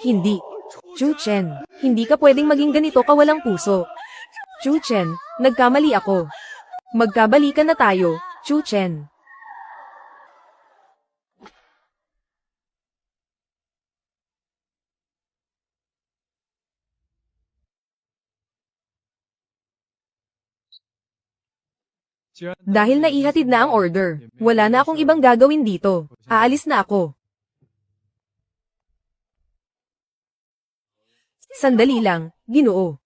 Hindi. Chu Chen, hindi ka pwedeng maging ganito kawalang puso. Chu Chen, nagkamali ako. Magkabalikan na tayo, Chu Chen. Dahil naihatid na ang order, wala na akong ibang gagawin dito. Aalis na ako. Sandali lang, Ginoo.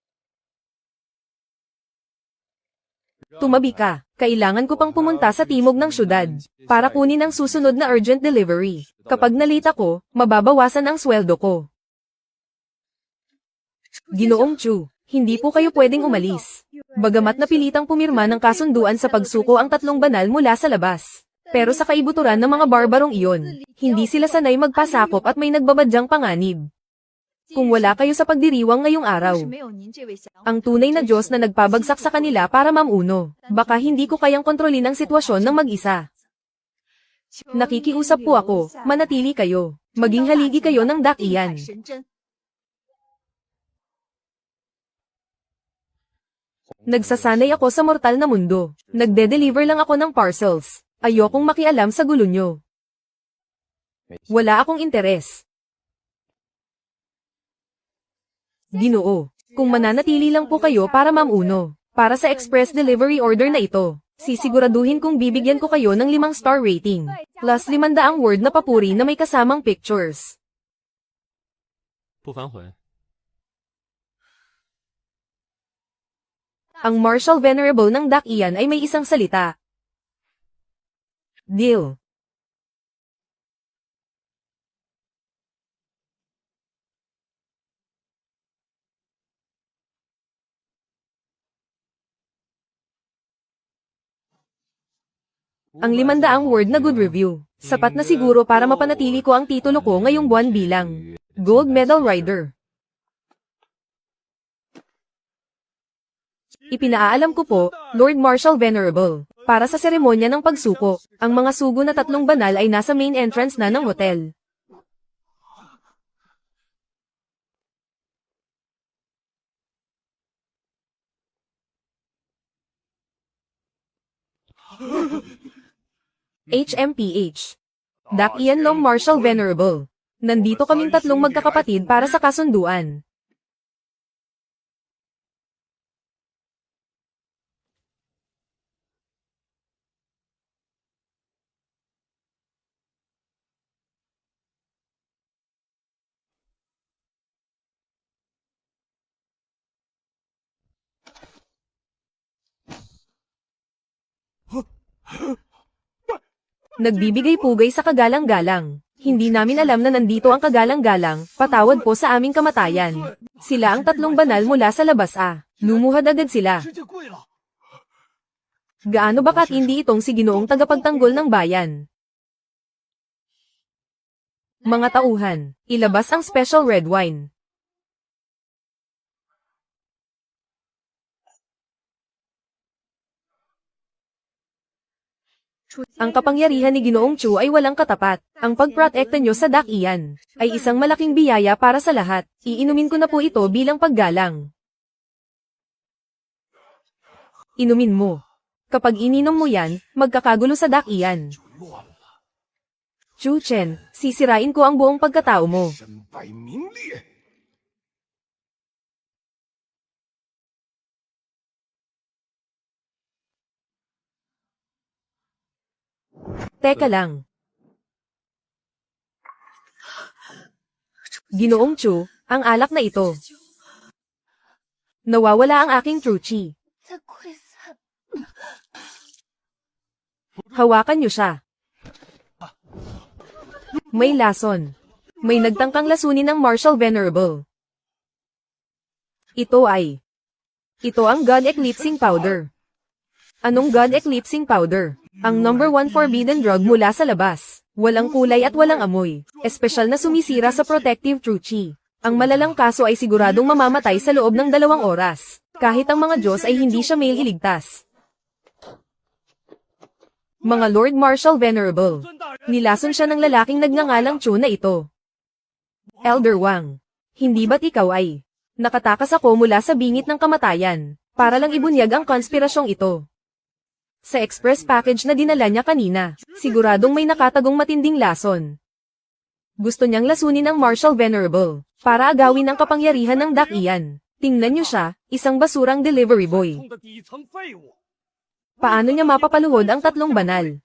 Tumabi ka. Kailangan ko pang pumunta sa timog ng syudad para kunin ang susunod na urgent delivery. Kapag nalita ko, mababawasan ang sweldo ko. Ginoong Chu, hindi po kayo pwedeng umalis. Bagamat napilitang pumirma ng kasunduan sa pagsuko ang 3 banal mula sa labas. Pero sa kaibuturan ng mga barbarong iyon, hindi sila sanay magpasakop at may nagbabadyang panganib. Kung wala kayo sa pagdiriwang ngayong araw, ang tunay na Diyos na nagpabagsak sa kanila para mamuno, baka hindi ko kayang kontrolin ang sitwasyon ng mag-isa. Nakikiusap po ako, manatili kayo. Maging haligi kayo ng dakiyan. Nagsasanay ako sa mortal na mundo. Nagde-deliver lang ako ng parcels. Ayokong makialam sa gulo nyo. Wala akong interes. Ginoo, kung mananatili lang po kayo para mamuno, para sa express delivery order na ito, sisiguraduhin kong bibigyan ko kayo ng 5-star rating, plus 500 word na papuri na may kasamang pictures. 不反悔。 Ang Marshal Venerable ng Dakian ay may isang salita. Deal. Ang 500 word na good review, sapat na siguro para mapanatili ko ang titulo ko ngayong buwan bilang Gold Medal Rider. Ipinaalam ko po, Lord Marshal Venerable, para sa seremonya ng pagsuko, ang mga sugo na 3 banal ay nasa main entrance na ng hotel. HMPH. Dakian Long Marshal Venerable. Nandito kaming 3 magkakapatid para sa kasunduan. Nagbibigay pugay sa kagalang-galang. Hindi namin alam na nandito ang kagalang-galang, patawad po sa aming kamatayan. Sila ang 3 banal mula sa labas Lumuhad agad sila. Gaano ba katindi itong si Ginoong tagapagtanggol ng bayan? Mga tauhan, ilabas ang special red wine. Ang kapangyarihan ni Ginoong Chu ay walang katapat. Ang pagprotekta nyo sa Dakian ay isang malaking biyaya para sa lahat. Iinumin ko na po ito bilang paggalang. Inumin mo. Kapag ininom mo yan, magkakagulo sa Dakian. Chu Chen, sisirain ko ang buong pagkatao mo. Teka lang. Ginoong Chu, ang alak na ito. Nawawala ang aking true chi. Hawakan niyo siya. May lason. May nagtangkang lasunin ng Marshal Venerable. Ito ang God Eclipsing Powder. Anong God Eclipsing Powder? Ang number 1 forbidden drug mula sa labas. Walang kulay at walang amoy. Espesyal na sumisira sa protective true chi. Ang malalang kaso ay siguradong mamamatay sa loob ng 2 oras. Kahit ang mga Diyos ay hindi siya mailigtas. Mga Lord Marshal Venerable. Nilason siya ng lalaking nagngangalang Chu na ito. Elder Wang. Hindi ba't ikaw ay? Nakatakas ako mula sa bingit ng kamatayan, para lang ibunyag ang konspirasyong ito. Sa express package na dinala niya kanina, siguradong may nakatagong matinding lason. Gusto niyang lasunin ang Marshal Venerable, para agawin ang kapangyarihan ng Dakian. Tingnan niyo siya, isang basurang delivery boy. Paano niya mapapaluhod ang tatlong banal?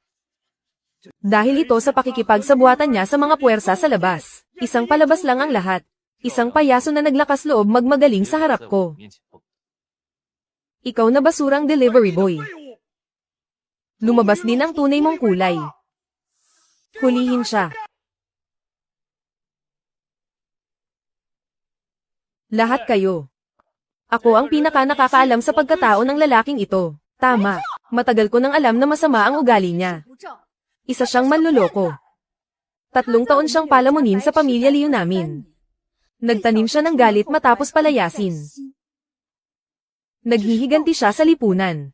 Dahil ito sa pakikipagsabuatan niya sa mga puwersa sa labas. Isang palabas lang ang lahat. Isang payaso na naglakas loob magmagaling sa harap ko. Ikaw na basurang delivery boy. Lumabas din ang tunay mong kulay. Hulihin siya. Lahat kayo. Ako ang pinaka nakakaalam sa pagkatao ng lalaking ito. Tama. Matagal ko nang alam na masama ang ugali niya. Isa siyang manloloko. 3 taon siyang palamunin sa pamilya Liu namin. Nagtanim siya ng galit matapos palayasin. Naghihiganti siya sa lipunan.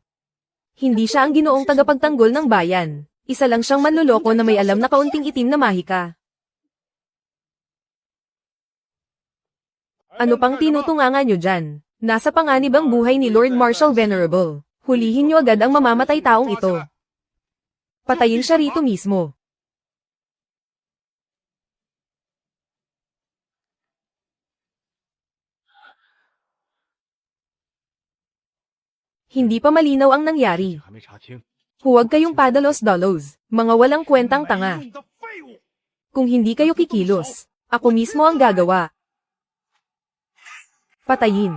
Hindi siya ang ginoong tagapagtanggol ng bayan. Isa lang siyang manloloko na may alam na kaunting itim na mahika. Ano pang tinutunganga nyo dyan? Nasa panganib ang buhay ni Lord Marshal Venerable. Hulihin nyo agad ang mamamatay taong ito. Patayin siya rito mismo. Hindi pa malinaw ang nangyari. Huwag kayong padalos-dalos, mga walang kwentang tanga. Kung hindi kayo kikilos, ako mismo ang gagawa. Patayin.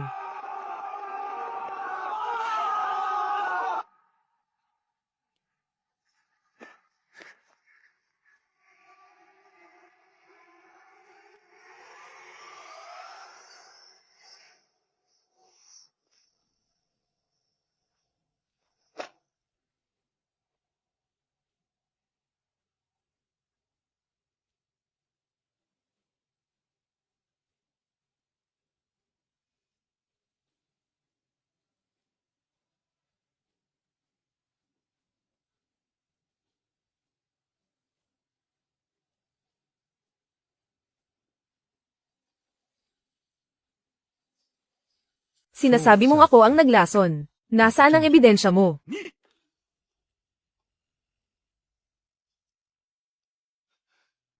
Sinasabi mong ako ang naglason. Nasaan ang ebidensya mo?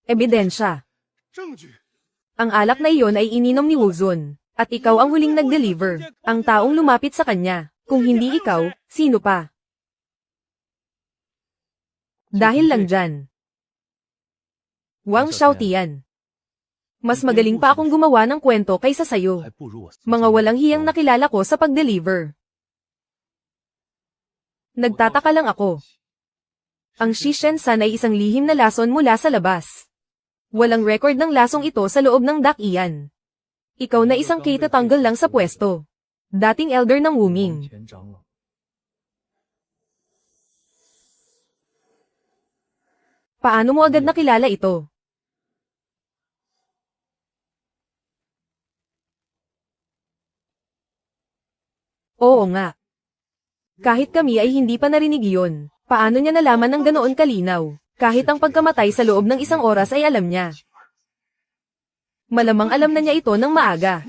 Ebidensya. Ang alak na iyon ay ininom ni Wuzun. At ikaw ang huling nag-deliver. Ang taong lumapit sa kanya. Kung hindi ikaw, sino pa? Dahil lang dyan. Wang Xiaotian. Mas magaling pa akong gumawa ng kwento kaysa sayo. Mga walang hiyang nakilala ko sa pag-deliver. Nagtataka lang ako. Ang Shishen-san ay isang lihim na lason mula sa labas. Walang record ng lasong ito sa loob ng Dakian. Ikaw na isang katatanggol lang sa pwesto. Dating elder ng Wuming. Paano mo agad nakilala ito? Oo nga. Kahit kami ay hindi pa narinig iyon. Paano niya nalaman ng ganoon kalinaw? Kahit ang pagkamatay sa loob ng 1 oras ay alam niya. Malamang alam na niya ito ng maaga.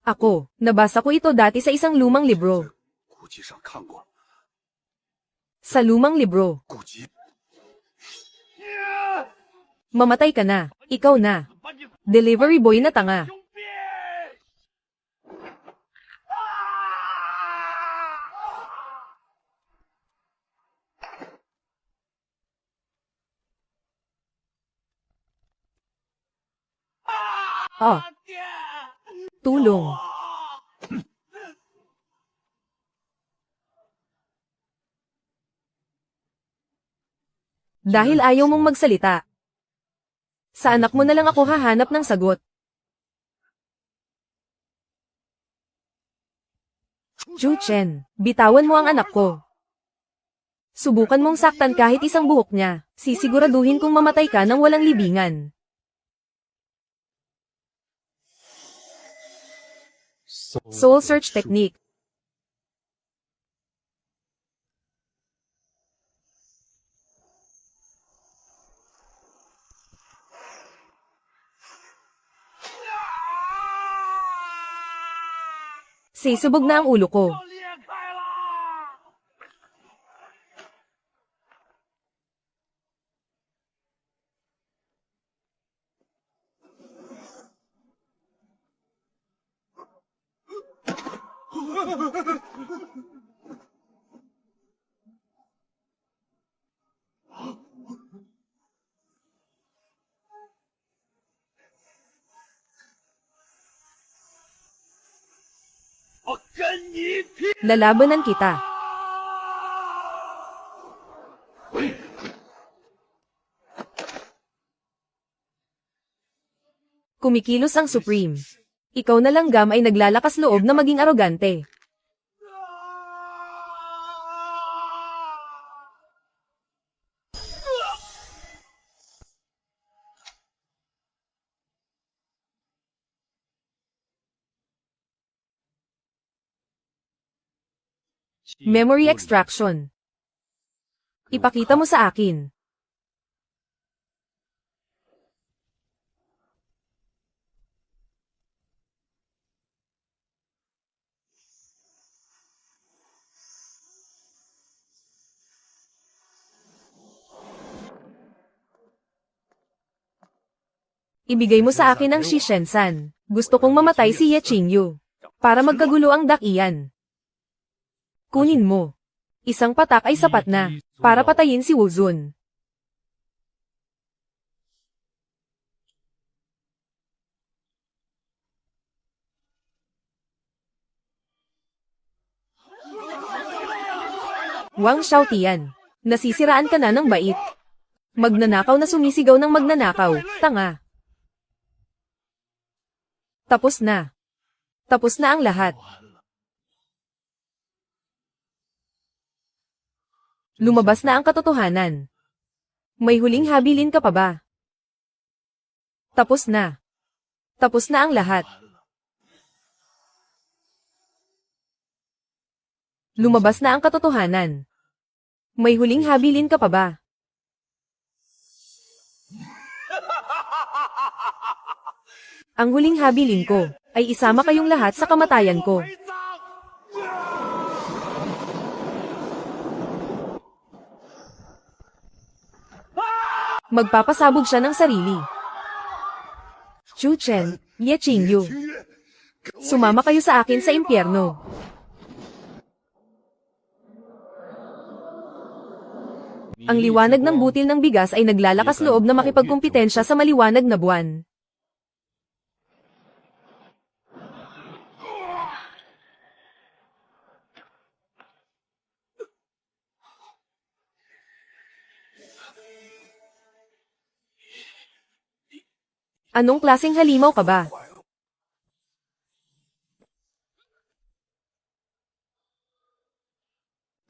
Ako, nabasa ko ito dati sa isang lumang libro. Sa lumang libro. Mamatay ka na. Ikaw na. Delivery boy na tanga. Oh. Tulong. Dahil ayaw mong magsalita. Sa anak mo na lang ako hahanap ng sagot. Chu Chen, bitawan mo ang anak ko. Subukan mong saktan kahit isang buhok niya. Sisiguraduhin kong mamatay ka ng walang libingan. Soul Search Technique. Sisubog na ang ulo ko. Lalabanan kita. Kumikilos ang Supreme. Ikaw na lang Gam ay naglalakas loob na maging arogante. Memory extraction. Ipakita mo sa akin. Ibigay mo sa akin ang Shishensan. Gusto kong mamatay si Ye Qingyu. Para magkagulo ang dakian. Kunin mo. Isang patak ay sapat na. Para patayin si Wuzun. Wang Xiaotian. Nasisiraan ka na ng bait. Magnanakaw na sumisigaw ng magnanakaw. Tanga. Tapos na. Tapos na ang lahat. Lumabas na ang katotohanan. May huling habilin ka pa ba? Tapos na. Tapos na ang lahat. Lumabas na ang katotohanan. May huling habilin ka pa ba? Ang huling habilin ko ay isama kayong lahat sa kamatayan ko. Magpapasabog siya ng sarili. Chu Chen, Ye Qingyu. Sumama kayo sa akin sa impyerno. Ang liwanag ng butil ng bigas ay naglalakas loob na makipagkumpetensya sa maliwanag na buwan. Anong klaseng halimaw ka ba?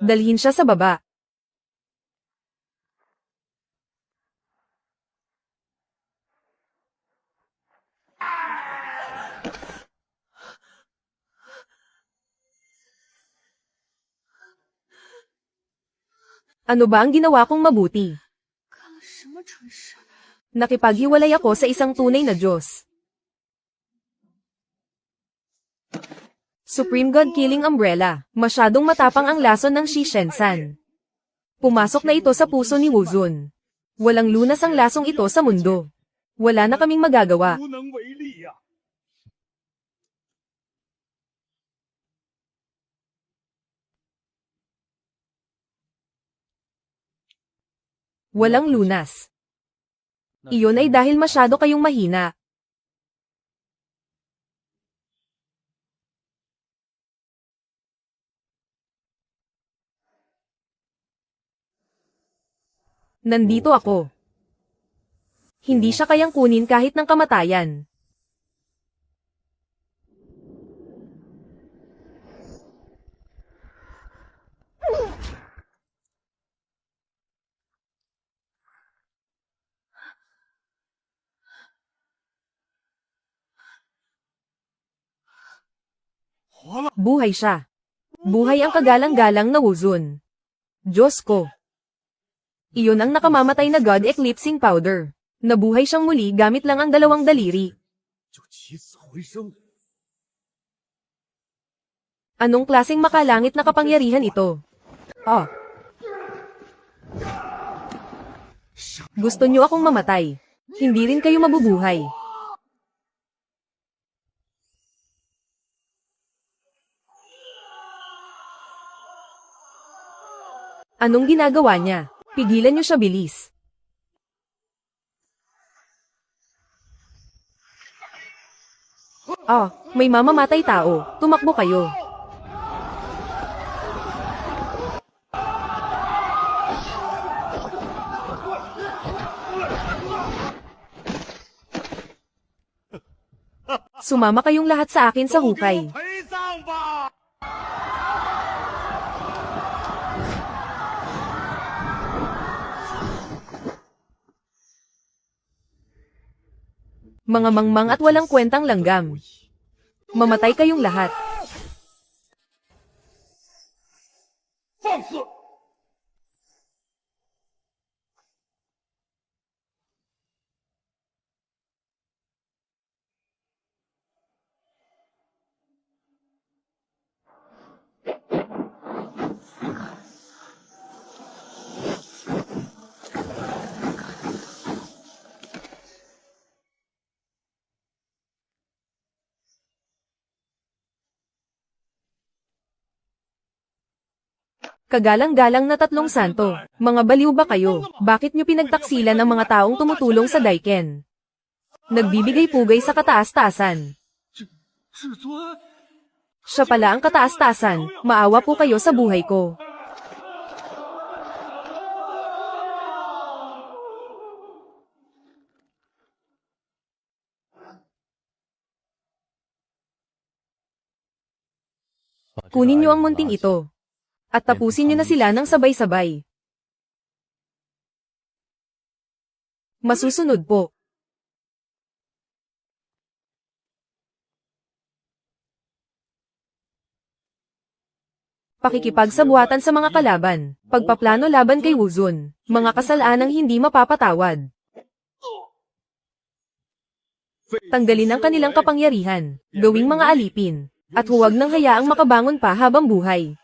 Dalhin siya sa baba. Ano ba ang ginawa kong mabuti? Nakipaghiwalay ako sa isang tunay na Diyos. Supreme God-killing umbrella. Masyadong matapang ang lason ng Shishensan. Pumasok na ito sa puso ni Wuzun. Walang lunas ang lasong ito sa mundo. Wala na kaming magagawa. Walang lunas. Iyon ay dahil masyado kayong mahina. Nandito ako. Hindi siya kayang kunin kahit ng kamatayan. Buhay siya. Buhay ang kagalang-galang na Wuzun. Diyos ko. Iyon ang nakamamatay na God Eclipsing Powder. Nabuhay siyang muli gamit lang ang dalawang daliri. Anong klaseng makalangit na kapangyarihan ito? Oh. Gusto niyo akong mamatay. Hindi rin kayo mabubuhay. Anong ginagawa niya? Pigilan niyo siya, bilis. Oh, may mamamatay tao. Tumakbo kayo. Sumama kayong lahat sa akin sa hukay. Mga mangmang at walang kwentang langgam. Mamatay kayong lahat. Kagalang-galang na tatlong santo. Mga baliw ba kayo? Bakit nyo pinagtaksilan ang mga taong tumutulong sa Daiken? Nagbibigay pugay sa kataas-taasan. Siya pala ang kataas-taasan. Maawa po kayo sa buhay ko. Kunin niyo ang munting ito. At tapusin niyo na sila ng sabay-sabay. Masusunod po. Pakikipagsabuatan sa mga kalaban. Pagpaplano laban kay Wuzun. Mga kasalanang hindi mapapatawad. Tanggalin ang kanilang kapangyarihan. Gawing mga alipin. At huwag nang hayaang makabangon pa habang buhay.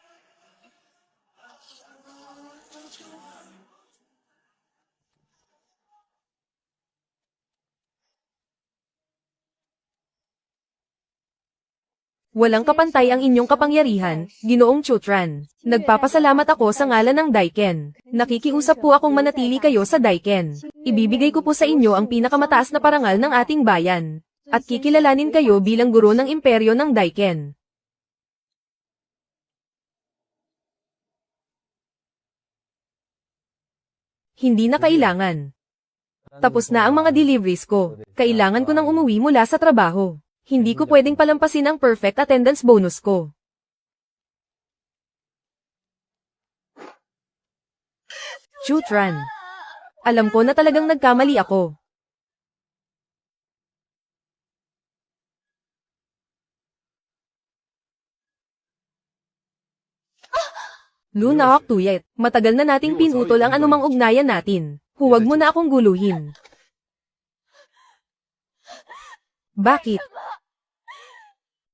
Walang kapantay ang inyong kapangyarihan, Ginoong Chutran. Nagpapasalamat ako sa ngalan ng Daiken. Nakikiusap po akong manatili kayo sa Daiken. Ibibigay ko po sa inyo ang pinakamataas na parangal ng ating bayan. At kikilalanin kayo bilang guro ng imperyo ng Daiken. Hindi na kailangan. Tapos na ang mga deliveries ko. Kailangan ko nang umuwi mula sa trabaho. Hindi ko pwedeng palampasin ang perfect attendance bonus ko. Chutran. Alam ko na talagang nagkamali ako. Luna Oktuyet, matagal na nating pinutol ang anumang ugnayan natin. Huwag mo na akong guluhin. Bakit?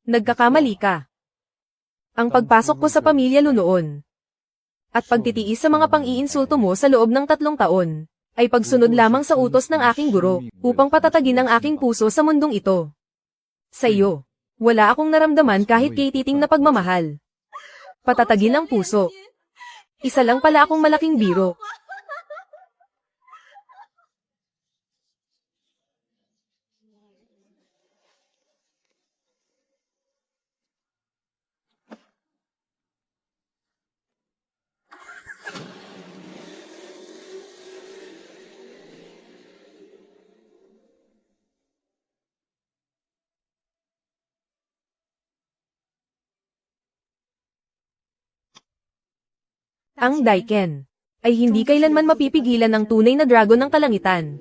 Nagkakamali ka. Ang pagpasok ko sa pamilya Lunoon at pagtitiis sa mga pang-iinsulto mo sa loob ng 3 taon ay pagsunod lamang sa utos ng aking guro upang patatagin ang aking puso sa mundong ito. Sa iyo, wala akong naramdaman kahit kay titing na pagmamahal. Patatagin ang puso. Isa lang pala akong malaking biro. Ang Daiken ay hindi kailanman mapipigilan ng tunay na dragon ng kalangitan.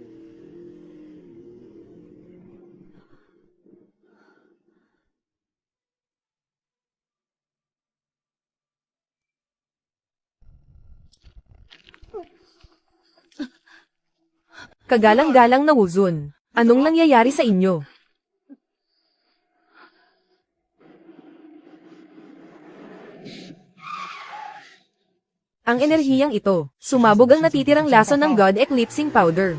Kagalang-galang na Wuzun, anong nangyayari sa inyo? Ang enerhiyang ito, sumabog ang natitirang lason ng God Eclipsing Powder.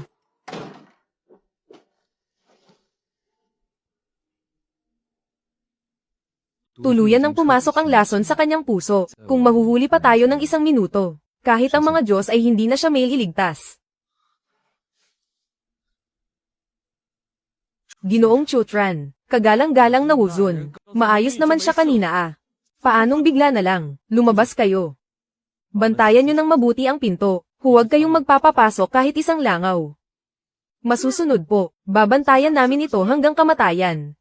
Tuluyan nang pumasok ang lason sa kanyang puso, kung mahuhuli pa tayo ng 1 minuto. Kahit ang mga Diyos ay hindi na siya mailigtas. Ginoong Chutran, kagalang-galang na Wuzun. Maayos naman siya kanina ah. Paanong bigla na lang, lumabas kayo. Bantayan nyo ng mabuti ang pinto, huwag kayong magpapapasok kahit isang langaw. Masusunod po, babantayan namin ito hanggang kamatayan.